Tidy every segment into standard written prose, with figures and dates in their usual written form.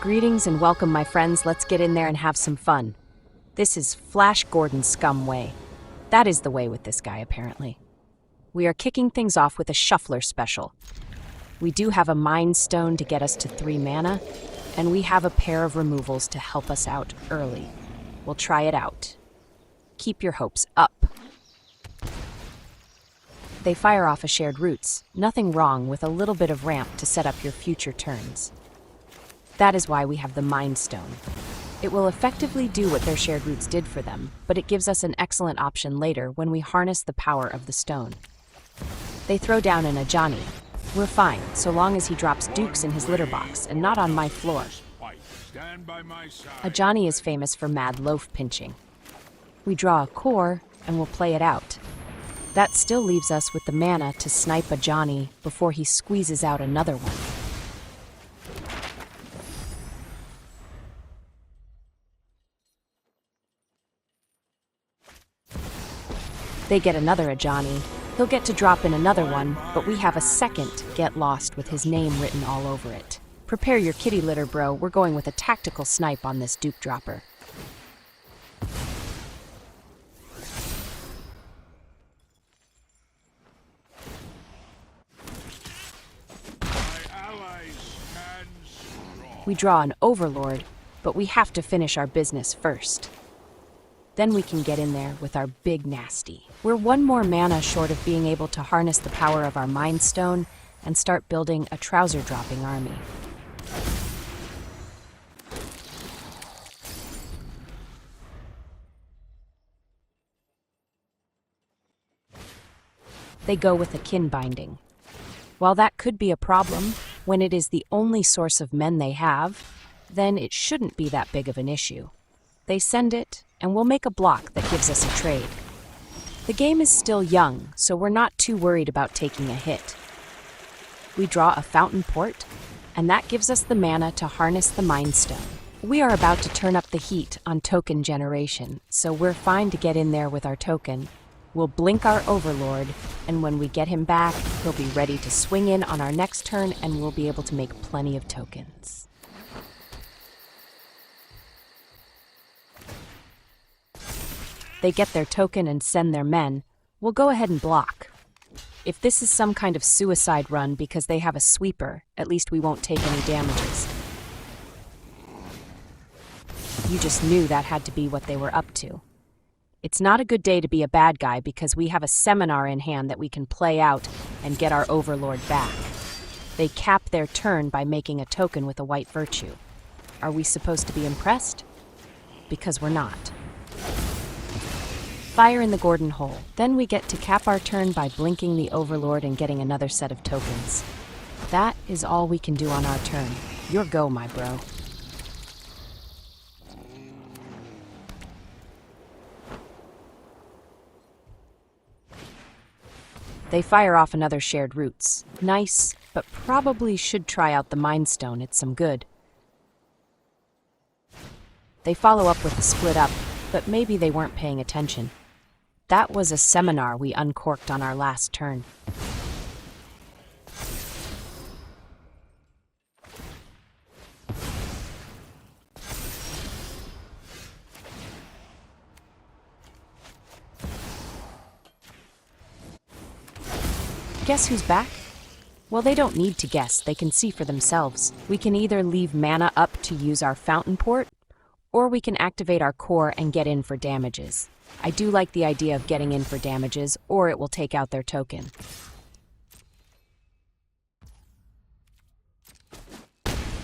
Greetings and welcome, my friends. Let's get in there and have some fun. This is Flash Gordon's scum way. That is the way with this guy, apparently. We are kicking things off with a shuffler special. We do have a Mind Stone to get us to 3 mana, and we have a pair of removals to help us out early. We'll try it out. Keep your hopes up. They fire off a shared roots. Nothing wrong with a little bit of ramp to set up your future turns. That is why we have the Mind Stone. It will effectively do what their shared roots did for them, but it gives us an excellent option later when we harness the power of the stone. They throw down an Ajani. We're fine, so long as he drops dukes in his litter box and not on my floor. Ajani is famous for mad loaf pinching. We draw a core, and we'll play it out. That still leaves us with the mana to snipe Ajani before he squeezes out another one. They get another Ajani. He'll get to drop in another one, but we have a second Get Lost with his name written all over it. Prepare your kitty litter, bro. We're going with a tactical snipe on this Duke Dropper. We draw an Overlord, but we have to finish our business first. Then we can get in there with our big nasty. We're 1 more mana short of being able to harness the power of our Mind Stone and start building a trouser-dropping army. They go with a kin binding. While that could be a problem, when it is the only source of men they have, then it shouldn't be that big of an issue. They send it, and we'll make a block that gives us a trade. The game is still young, so we're not too worried about taking a hit. We draw a Fountainport, and that gives us the mana to harness the Mind Stone. We are about to turn up the heat on token generation, so we're fine to get in there with our token. We'll blink our Overlord, and when we get him back, he'll be ready to swing in on our next turn, and we'll be able to make plenty of tokens. They get their token and send their men. We'll go ahead and block. If this is some kind of suicide run because they have a sweeper, at least we won't take any damages. You just knew that had to be what they were up to. It's not a good day to be a bad guy because we have a seminar in hand that we can play out and get our Overlord back. They cap their turn by making a token with a white virtue. Are we supposed to be impressed? Because we're not. Fire in the Gordon hole. Then we get to cap our turn by blinking the Overlord and getting another set of tokens. That is all we can do on our turn. Your go, my bro. They fire off another shared roots. Nice, but probably should try out the Mind Stone. It's some good. They follow up with a split up, but maybe they weren't paying attention. That was a seminar we uncorked on our last turn. Guess who's back? Well, they don't need to guess. They can see for themselves. We can either leave mana up to use our Fountainport, or we can activate our core and get in for damages. I do like the idea of getting in for damages, or it will take out their token.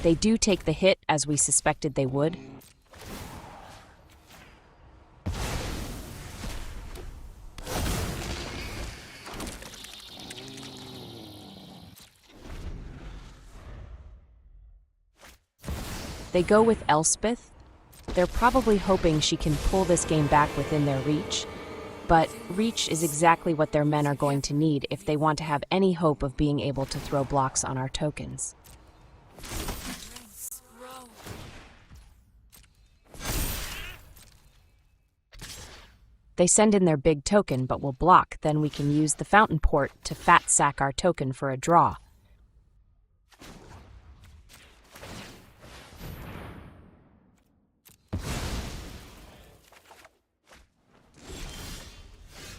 They do take the hit, as we suspected they would. They go with Elspeth. They're probably hoping she can pull this game back within their reach, but reach is exactly what their men are going to need if they want to have any hope of being able to throw blocks on our tokens. They send in their big token, but will block, then we can use the Fountainport to fat sack our token for a draw.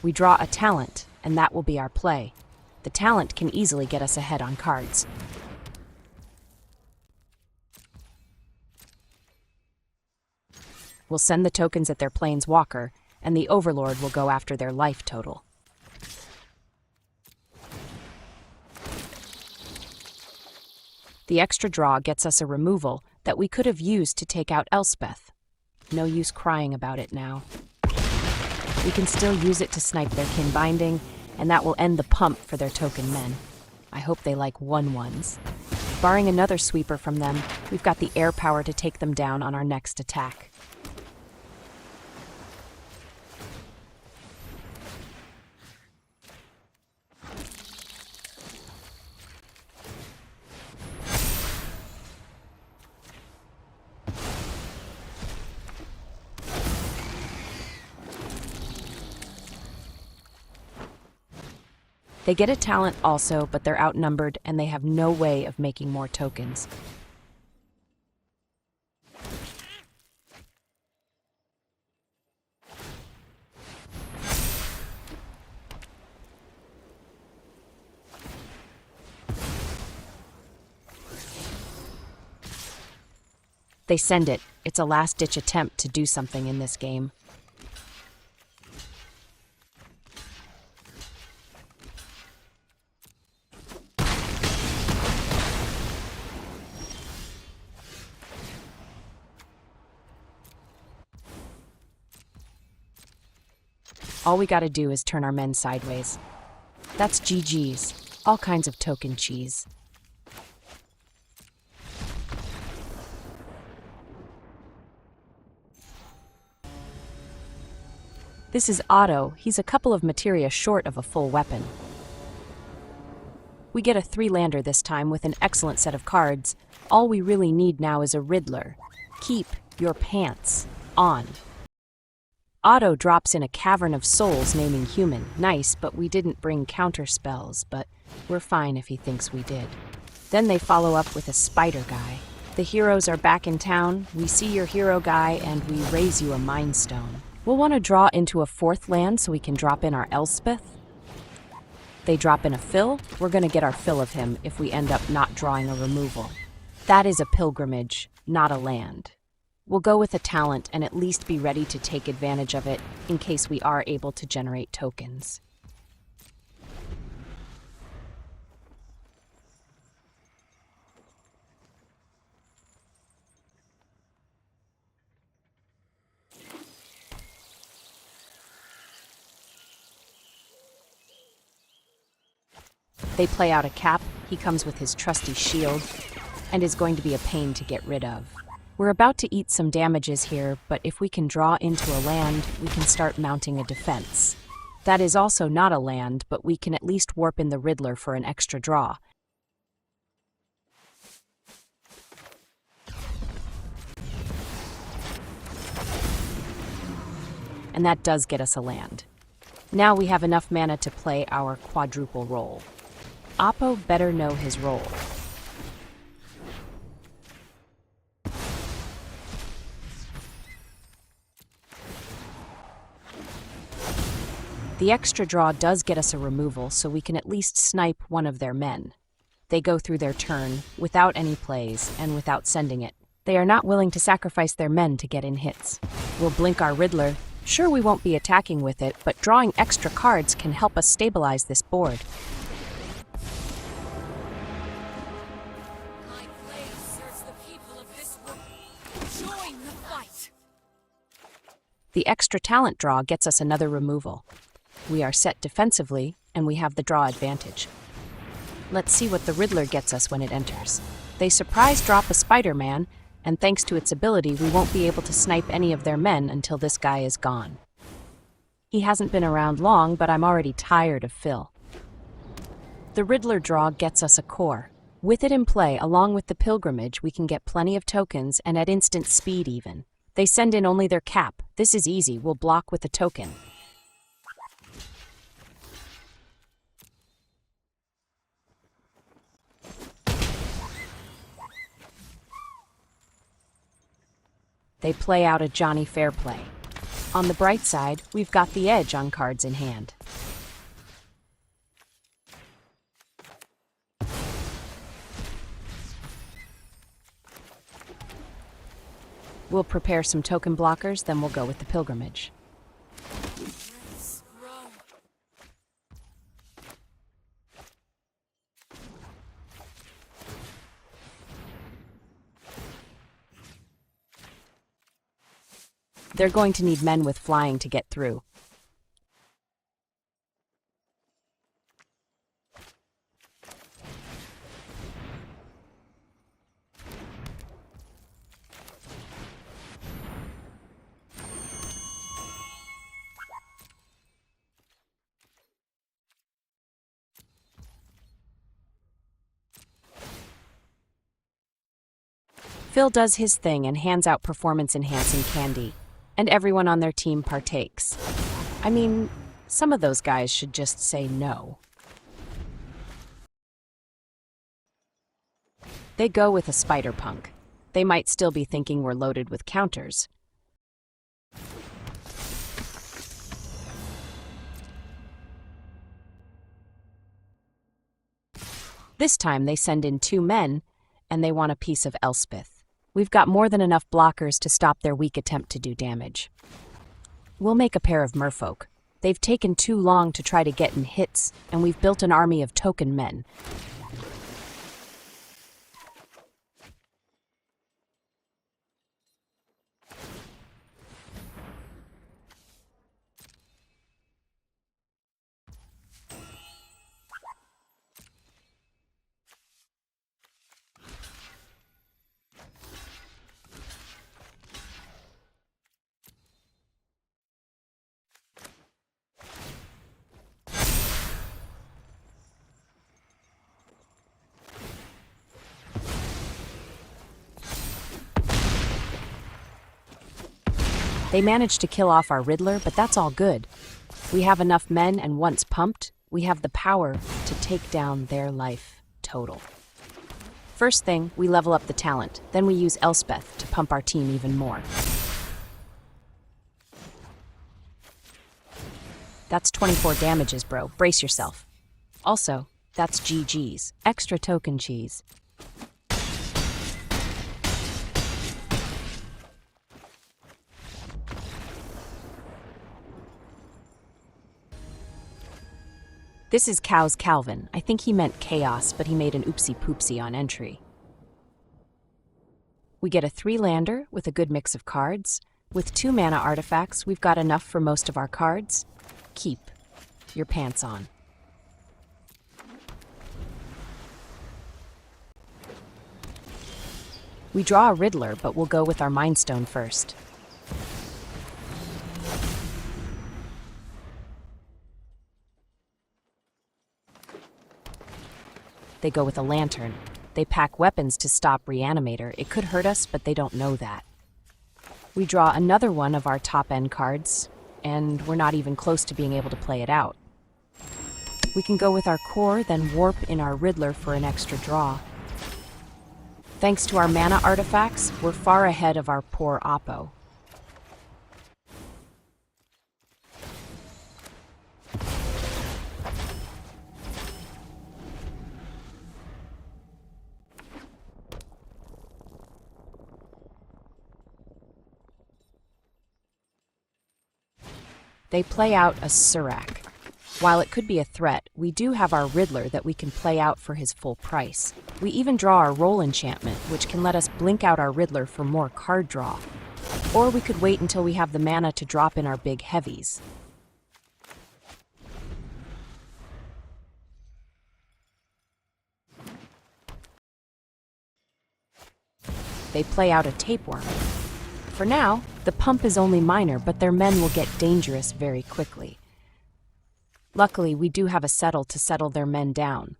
We draw a talent, and that will be our play. The talent can easily get us ahead on cards. We'll send the tokens at their planeswalker, and the Overlord will go after their life total. The extra draw gets us a removal that we could have used to take out Elspeth. No use crying about it now. We can still use it to snipe their kin binding, and that will end the pump for their token men. I hope they like 1/1s. Barring another sweeper from them, we've got the air power to take them down on our next attack. They get a talent also, but they're outnumbered and they have no way of making more tokens. They send it. It's a last-ditch attempt to do something in this game. All we gotta do is turn our men sideways. That's GG's. All kinds of token cheese. This is Otto. He's a couple of materia short of a full weapon. We get a 3-lander this time with an excellent set of cards. All we really need now is a Riddler. Keep your pants on. Otto drops in a Cavern of Souls naming human. Nice, but we didn't bring counter spells, but we're fine if he thinks we did. Then they follow up with a spider guy. The heroes are back in town, we see your hero guy, and we raise you a Mind Stone. We'll want to draw into a 4th land so we can drop in our Elspeth. They drop in a fill, we're going to get our fill of him if we end up not drawing a removal. That is a pilgrimage, not a land. We'll go with a talent and at least be ready to take advantage of it in case we are able to generate tokens. They play out a Cap, he comes with his trusty shield, and is going to be a pain to get rid of. We're about to eat some damages here, but if we can draw into a land, we can start mounting a defense. That is also not a land, but we can at least warp in the Riddler for an extra draw. And that does get us a land. Now we have enough mana to play our quadruple roll. Oppo better know his role. The extra draw does get us a removal, so we can at least snipe one of their men. They go through their turn, without any plays, and without sending it. They are not willing to sacrifice their men to get in hits. We'll blink our Riddler. Sure, we won't be attacking with it, but drawing extra cards can help us stabilize this board. My blade serves the people of this world. Join the fight! The extra talent draw gets us another removal. We are set defensively, and we have the draw advantage. Let's see what the Riddler gets us when it enters. They surprise drop a Spider-Man, and thanks to its ability, we won't be able to snipe any of their men until this guy is gone. He hasn't been around long, but I'm already tired of Phil. The Riddler draw gets us a core. With it in play, along with the Pilgrimage, we can get plenty of tokens and at instant speed even. They send in only their Cap. This is easy, we'll block with a token. They play out a Johnny Fairplay. On the bright side, we've got the edge on cards in hand. We'll prepare some token blockers, then we'll go with the Pilgrimage. Let's grow. They're going to need men with flying to get through. Phil does his thing and hands out performance-enhancing candy, and everyone on their team partakes. I mean, some of those guys should just say no. They go with a spider punk. They might still be thinking we're loaded with counters. This time they send in 2 men, and they want a piece of Elspeth. We've got more than enough blockers to stop their weak attempt to do damage. We'll make a pair of merfolk. They've taken too long to try to get in hits, and we've built an army of token men. They managed to kill off our Riddler, but that's all good. We have enough men, and once pumped, we have the power to take down their life total. First thing, we level up the talent. Then we use Elspeth to pump our team even more. That's 24 damages, bro. Brace yourself. Also, that's GG's. Extra token cheese. This is Cow's Calvin. I think he meant chaos, but he made an oopsie-poopsie on entry. We get a 3-lander with a good mix of cards. With 2 mana artifacts, we've got enough for most of our cards. Keep your pants on. We draw a Riddler, but we'll go with our Mind Stone first. They go with a lantern. They pack weapons to stop Reanimator. It could hurt us, but they don't know that. We draw another one of our top-end cards, and we're not even close to being able to play it out. We can go with our core, then warp in our Riddler for an extra draw. Thanks to our mana artifacts, we're far ahead of our poor Oppo. They play out a Surak. While it could be a threat, we do have our Riddler that we can play out for his full price. We even draw our Roll enchantment, which can let us blink out our Riddler for more card draw. Or we could wait until we have the mana to drop in our big heavies. They play out a Tapeworm. For now, the pump is only minor, but their men will get dangerous very quickly. Luckily, we do have a Settle to settle their men down.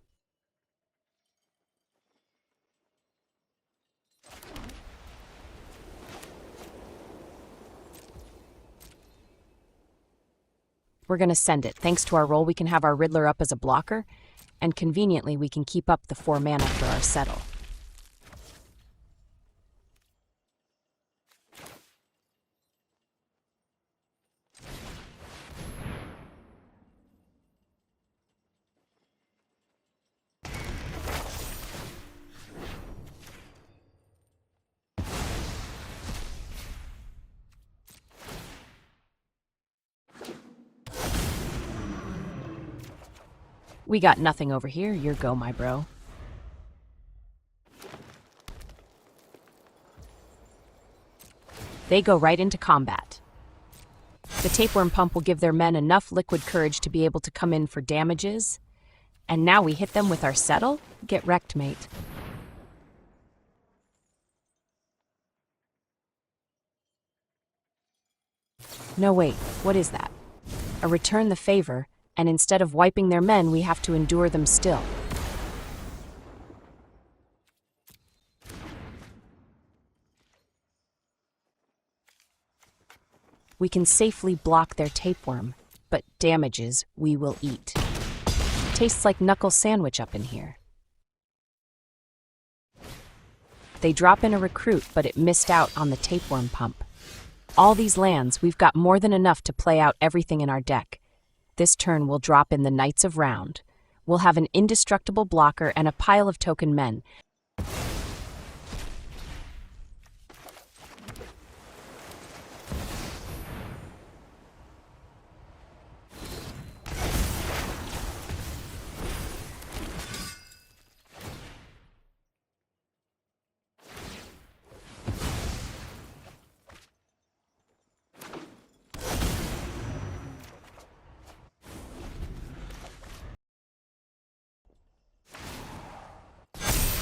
We're going to send it. Thanks to our roll, we can have our Riddler up as a blocker, and conveniently, we can keep up the 4 mana for our Settle. We got nothing over here. Your go, my bro. They go right into combat. The tapeworm pump will give their men enough liquid courage to be able to come in for damages. And now we hit them with our settle? Get wrecked, mate. No, wait, what is that? A return the favor, and instead of wiping their men, we have to endure them still. We can safely block their tapeworm, but damages we will eat. Tastes like knuckle sandwich up in here. They drop in a recruit, but it missed out on the tapeworm pump. All these lands, we've got more than enough to play out everything in our deck. This turn we'll drop in the Knights of Round. We'll have an indestructible blocker and a pile of token men.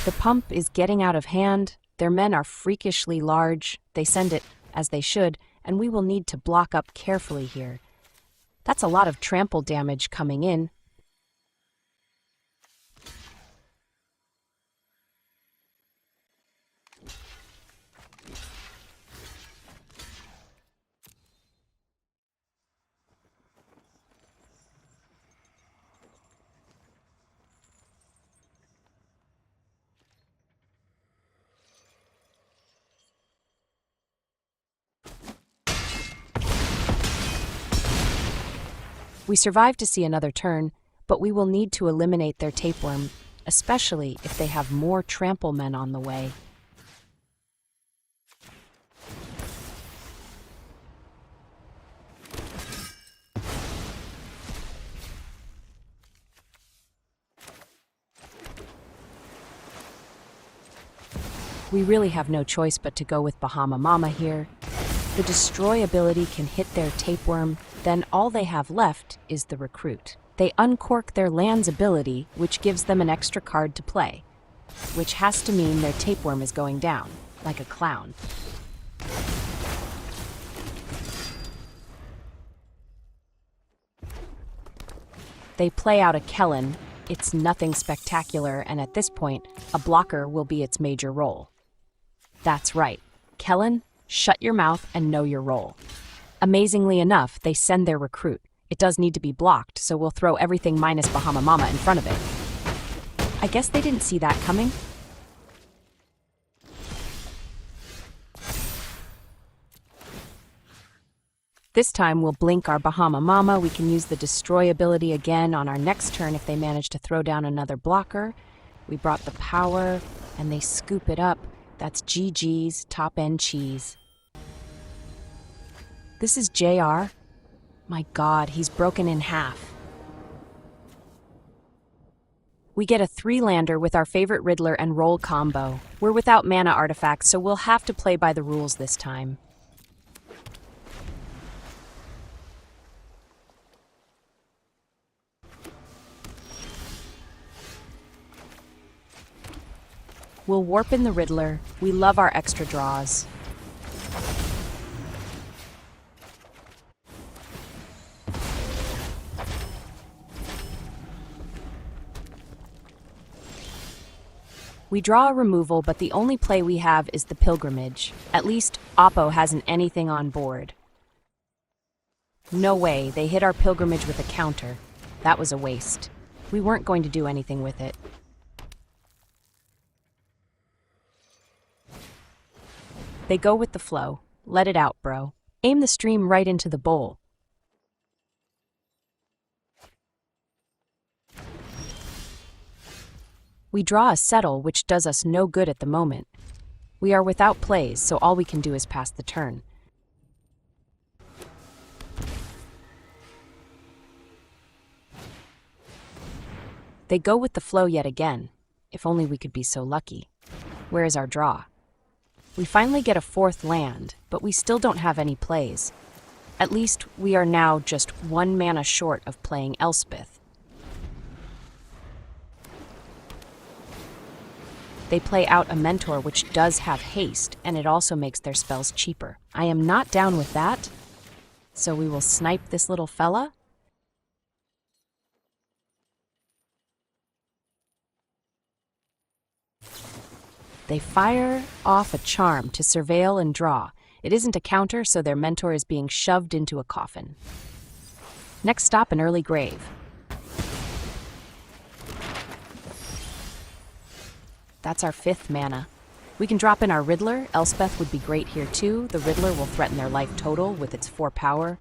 The pump is getting out of hand, their men are freakishly large, they send it, as they should, and we will need to block up carefully here. That's a lot of trample damage coming in. We survive to see another turn, but we will need to eliminate their tapeworm, especially if they have more trample men on the way. We really have no choice but to go with Bahamut here. The Destroy ability can hit their tapeworm, then all they have left is the Recruit. They uncork their land's ability, which gives them an extra card to play, which has to mean their tapeworm is going down, like a clown. They play out a Kellen. It's nothing spectacular, and at this point, a blocker will be its major role. That's right. Kellen, shut your mouth and know your role. Amazingly enough, they send their Recruit. It does need to be blocked, so we'll throw everything minus Bahamut in front of it. I guess they didn't see that coming. This time we'll blink our Bahamut. We can use the Destroy ability again on our next turn if they manage to throw down another blocker. We brought the power, and they scoop it up. That's GG's top-end cheese. This is JR. My God, he's broken in half. We get a 3-lander with our favorite Riddler and roll combo. We're without mana artifacts, so we'll have to play by the rules this time. We'll warp in the Riddler. We love our extra draws. We draw a removal, but the only play we have is the Pilgrimage. At least, Oppo hasn't anything on board. No way, they hit our Pilgrimage with a counter. That was a waste. We weren't going to do anything with it. They go with the flow. Let it out, bro. Aim the stream right into the bowl. We draw a Settle, which does us no good at the moment. We are without plays, so all we can do is pass the turn. They go with the flow yet again. If only we could be so lucky. Where is our draw? We finally get a fourth land, but we still don't have any plays. At least we are now just 1 mana short of playing Elspeth. They play out a Mentor which does have haste, and it also makes their spells cheaper. I am not down with that, so we will snipe this little fella. They fire off a charm to surveil and draw. It isn't a counter, so their Mentor is being shoved into a coffin. Next stop, an early grave. That's our 5th mana. We can drop in our Riddler. Elspeth would be great here too. The Riddler will threaten their life total with its 4 power.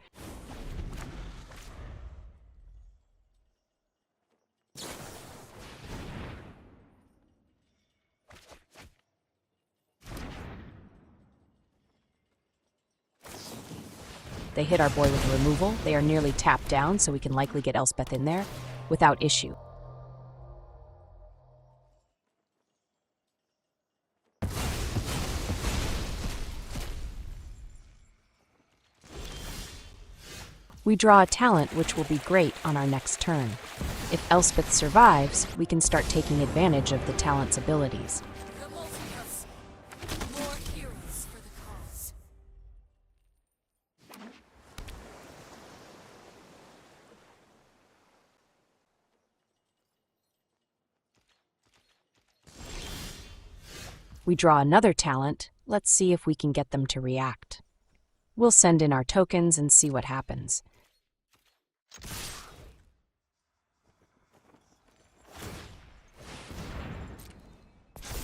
They hit our boy with a removal. They are nearly tapped down, so we can likely get Elspeth in there without issue. We draw a talent which will be great on our next turn. If Elspeth survives, we can start taking advantage of the talent's abilities. The multiverse. More heroes for the cause. We draw another talent. Let's see if we can get them to react. We'll send in our tokens and see what happens.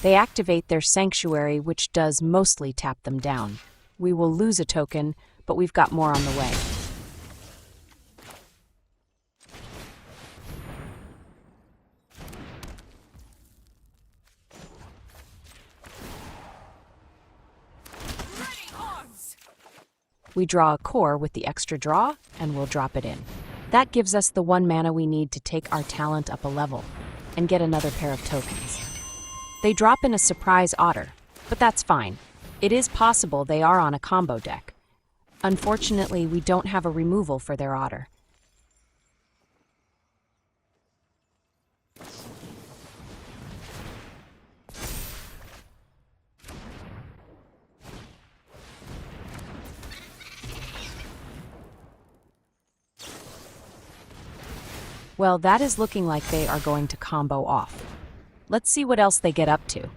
They activate their Sanctuary, which does mostly tap them down. We will lose a token, but we've got more on the way. Ready arms! We draw a core with the extra draw, and we'll drop it in. That gives us the 1 mana we need to take our talent up a level, and get another pair of tokens. They drop in a surprise otter, but that's fine. It is possible they are on a combo deck. Unfortunately, we don't have a removal for their otter. Well, that is looking like they are going to combo off. Let's see what else they get up to.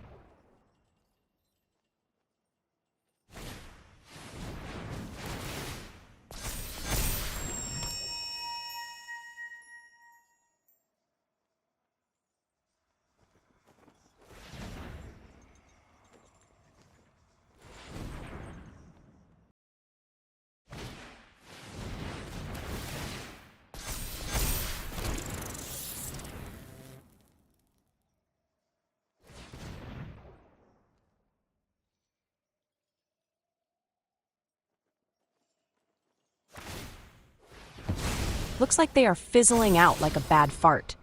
Looks like they are fizzling out like a bad fart.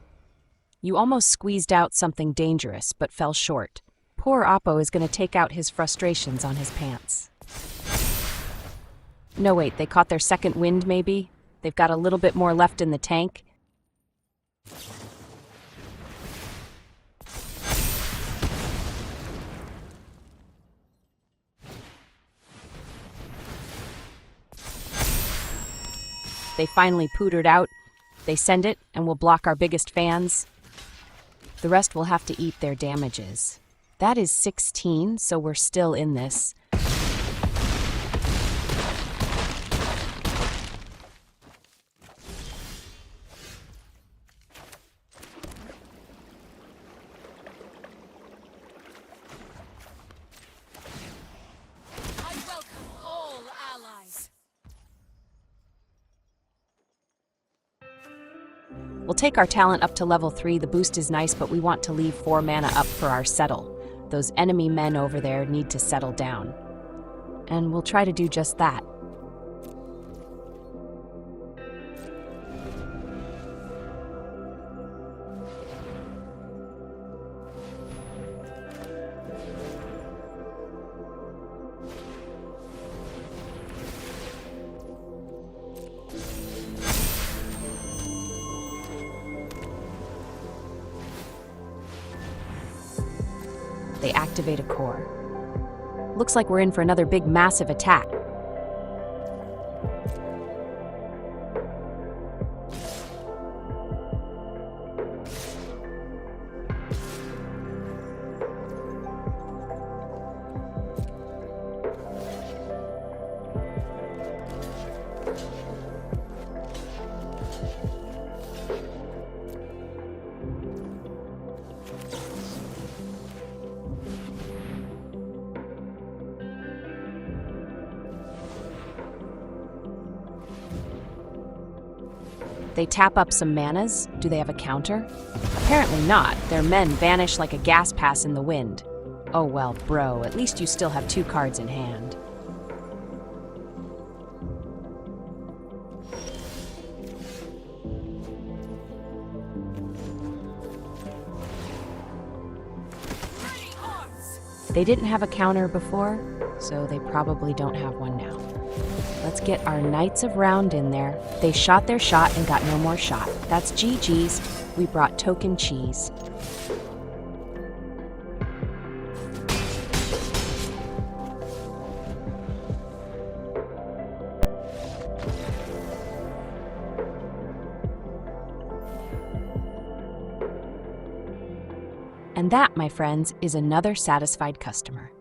You almost squeezed out something dangerous, but fell short. Poor Oppo is going to take out his frustrations on his pants. No, wait, they caught their second wind, maybe? They've got a little bit more left in the tank. They finally pootered out. They send it, and we'll block our biggest fans. The rest will have to eat their damages. That is 16, so we're still in this. I welcome all allies. We'll take our talent up to level 3. The boost is nice, but we want to leave 4 mana up for our settle. Those enemy men over there need to settle down. And we'll try to do just that. they activate a core. Looks like we're in for another big massive attack. They tap up some manas. Do they have a counter? Apparently not. Their men vanish like a gas pass in the wind. Oh well, bro, at least you still have 2 cards in hand. Ready arms! They didn't have a counter before, so they probably don't have one now. Let's get our Knights of Round in there. They shot their shot and got no more shot. That's GG's. We brought token cheese. And that, my friends, is another satisfied customer.